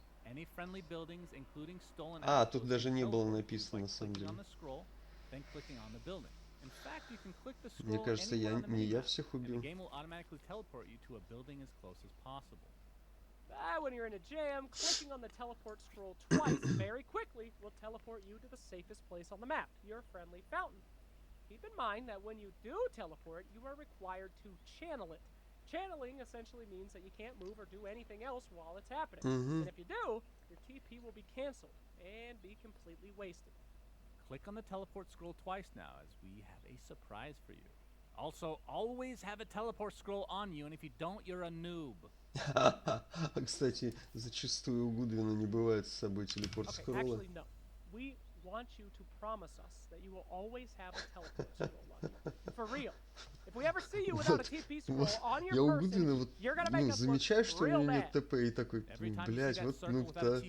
А, тут даже не было написано на самом деле. Мне кажется, не я всех убил. When you're in a jam, clicking on the teleport scroll twice very quickly will teleport you to the safest place on the map, your friendly fountain. Keep in mind that when you do teleport, you are required to channel it. Channeling essentially means that you can't move or do anything else while it's happening. And if you do, your TP will be cancelled and be completely wasted. Click on the teleport scroll twice now, as we have a surprise for you. Also, always have a teleport scroll on you, and if you don't, you're a noob. Кстати, зачастую у Гудвина не бывает с собой телепорт Okay, скролла. actually, no. We want you to promise us that you will always have a teleport scroll on you. For real. If we ever see you without a TP scroll on Я your у Гудвина person, вот, you're gonna make us look замечаю, что у real него bad. нет ТП, и такой, блядь, вот, ну, да.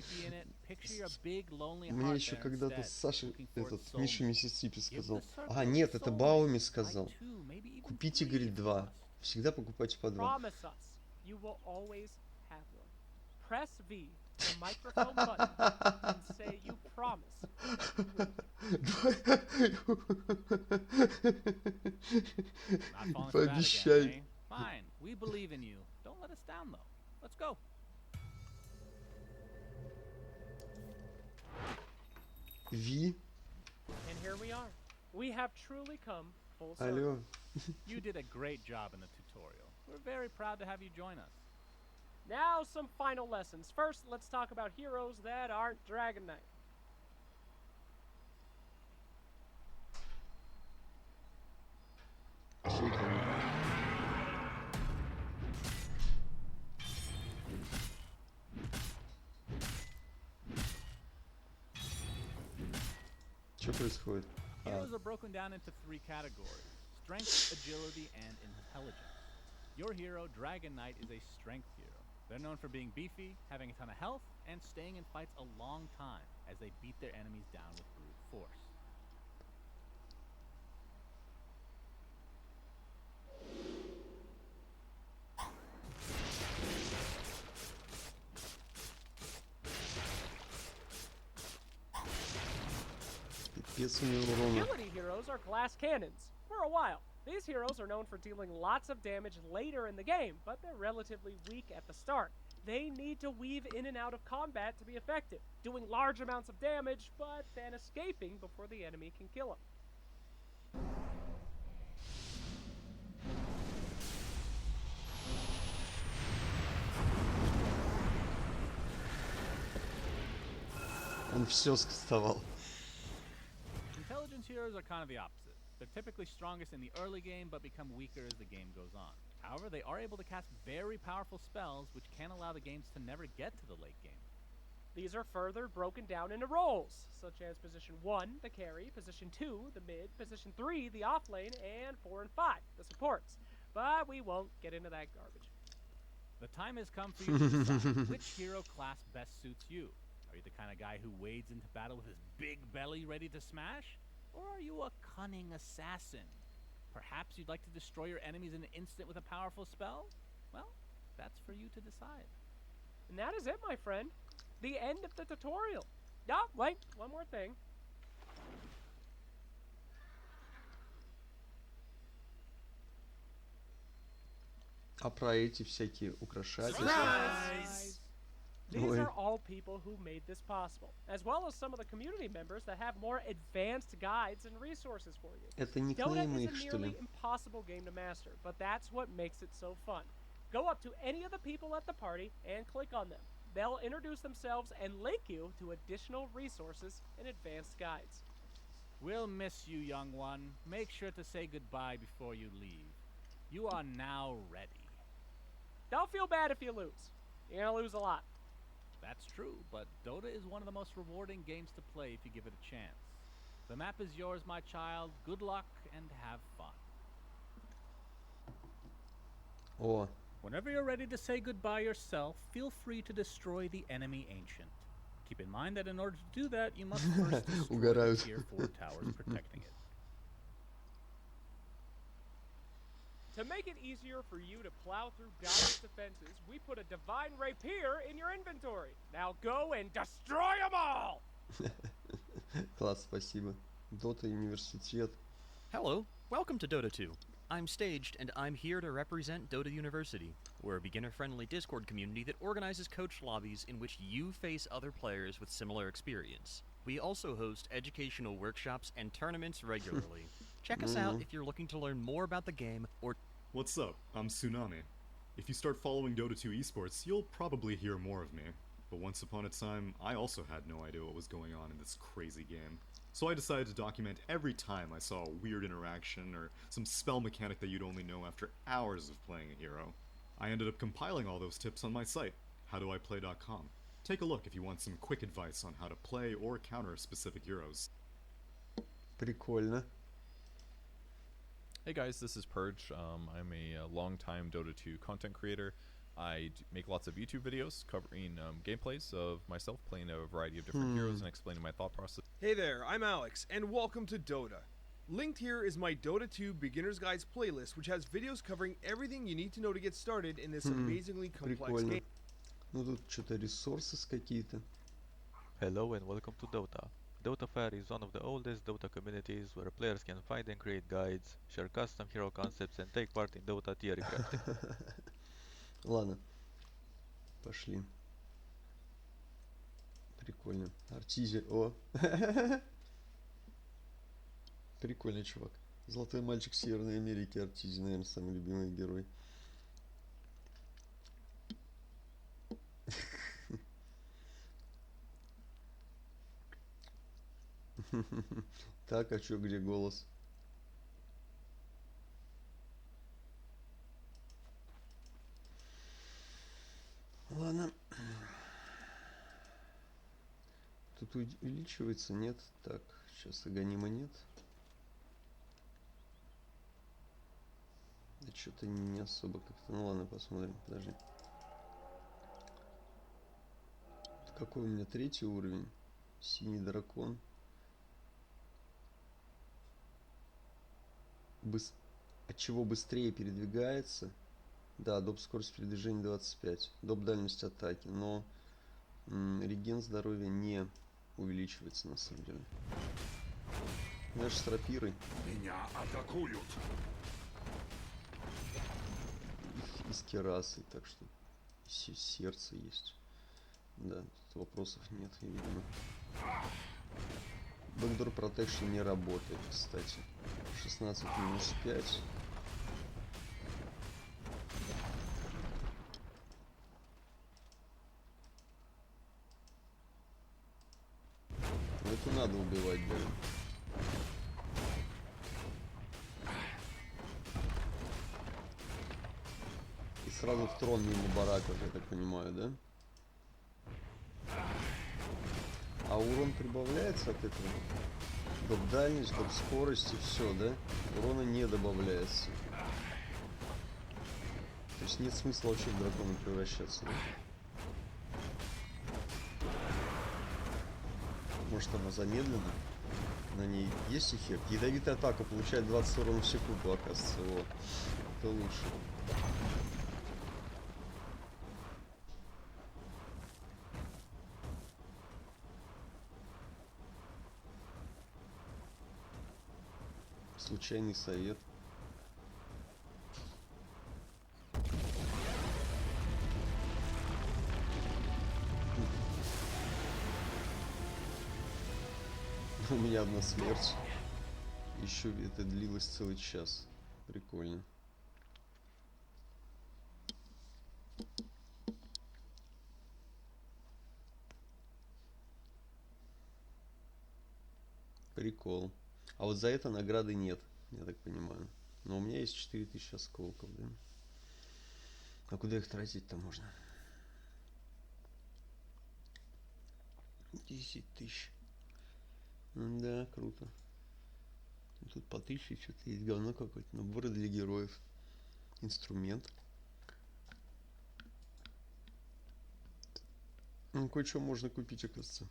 Мне еще когда-то Саша, этот, Миша Миссисипи сказал. А, нет, это Бауми сказал. Купите, говорит, 2. Всегда покупайте по 2. Promise us you will always have one. Press V, the microphone button, and say you promise. Пообещай. Fine, we believe in you. Don't let us down, though. Let's go. Ви. And here we are. We have truly come full circle. Алло. You did a great job in the tutorial. We're very proud to have you join us. Now some final lessons. First, let's talk about heroes that aren't Dragon Knight. Что происходит? Heroes are broken down into 3 categories: strength, agility, and intelligence. Your hero, Dragon Knight, is a strength hero. They're known for being beefy, having a ton of health, and staying in fights a long time as they beat their enemies down with brute force. Agility heroes are glass cannons. For a while, these heroes are known for dealing lots of damage later in the game, but they're relatively weak at the start. They need to weave in and out of combat to be effective, doing large amounts of damage, but then escaping before the enemy can kill them. Он все скастовал. Intelligence heroes are kind of the opposite. They're typically strongest in the early game, but become weaker as the game goes on. However, they are able to cast very powerful spells, which can allow the games to never get to the late game. These are further broken down into roles, such as position 1, the carry, position 2, the mid, position 3, the off lane, and 4 and 5, the supports. But we won't get into that garbage. The time has come for you to decide which hero class best suits you. Are you the kind of guy who wades into battle with his big belly ready to smash? Or are you a cunning assassin? Perhaps you'd like to destroy your enemies in an instant with a powerful spell? Well, that's for you to decide. And that is it, my friend. The end of the tutorial. Oh, wait, one more thing. А про эти всякие украшательства? Surprise! These Ой. are all people who made this possible, as well as some of the community members that have more advanced guides and resources for you. Это Dota никнеймы is их, a что nearly ли? impossible game to master, but that's what makes it so fun. Go up to any of the people at the party and click on them. They'll introduce themselves and link you to additional resources and advanced guides. We'll miss you, young one. Make sure to say goodbye before you leave. You are now ready. Don't feel bad if you lose. You're gonna lose a lot. That's true, but Dota is one of the most rewarding games to play if you give it a chance. The map is yours, my child. Good luck and have fun. О, Whenever you're ready to say goodbye yourself, feel free to destroy the enemy ancient. Keep in mind that in order to do that, you must first destroy the Угорают. tier 4 towers protecting it. To make it easier for you to plow through God's defenses, we put a Divine Rapier in your inventory. Now go and destroy them all! класс, спасибо. Дота университет. Hello, welcome to Dota 2. I'm Staged, and I'm here to represent Dota University. We're a beginner-friendly Discord community that organizes coach lobbies in which you face other players with similar experience. We also host educational workshops and tournaments regularly. Check us out if you're looking to learn more about the game or... What's up? I'm Tsunami. If you start following Dota 2 esports, you'll probably hear more of me. But once upon a time, I also had no idea what was going on in this crazy game. So I decided to document every time I saw a weird interaction or some spell mechanic that you'd only know after hours of playing a hero. I ended up compiling all those tips on my site, howdoiplay.com. Take a look if you want some quick advice on how to play or counter specific heroes. Прикольно. Hey guys, this is Purge. I'm a long-time Dota 2 content creator. I make lots of YouTube videos covering gameplays of myself playing a variety of different heroes and explaining my thought process. Hey there, I'm Alex, and welcome to Dota. Linked here is my Dota 2 Beginner's Guides playlist, which has videos covering everything you need to know to get started in this amazingly complex Прикольно. game. Ну тут что-то ресурсы какие-то. Hello and welcome to Dota. Dota Fair is one of the oldest Dota communities where players can find and create guides, share custom hero concepts and take part in Dota theory crafting. Ладно. Пошли. Прикольно. Артизи. О. Прикольный чувак. Золотой мальчик Северной Америки. Артизи, наверное, самый любимый герой. Так, а чё, где голос? Ладно. Тут увеличивается, нет? Так, сейчас агонима нет. что-то не особо как-то. Ну ладно, посмотрим. Подожди. Какой у меня 3-й уровень? Синий дракон. От чего быстрее передвигается? Да, доп скорость передвижения 25. Доп дальность атаки. Но реген здоровья не увеличивается на самом деле. Знаешь, с рапирой. Меня атакуют. И с керасой, так что сердце есть. Да, тут вопросов нет, видимо. Backdoor Protection не работает, кстати. 16 минус 5. Но это надо убивать, да. И сразу в трон мимо бараков, я так понимаю, да? А урон прибавляется от этого? Доп дальность, доп скорость и все, да? Урона не добавляется. То есть нет смысла вообще в дракона превращаться, да? Может, она замедлена? На ней есть эффект? Ядовитая атака получает 20 урона в секунду, оказывается. Вот. Это лучше. Случайный совет. У меня одна смерть. Еще это длилось целый час. Прикольно. Прикол. А вот за это награды нет, я так понимаю. Но у меня есть 4000 осколков, да? А куда их тратить-то можно? 10 тысяч. Да, круто. Тут по 1000 что-то есть, говно какое-то. Наборы для героев. Инструмент. Ну, кое-что можно купить, оказывается.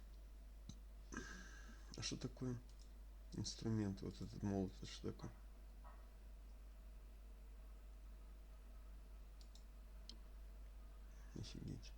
А что такое? Инструмент, вот этот молот, это что такое? Офигеть.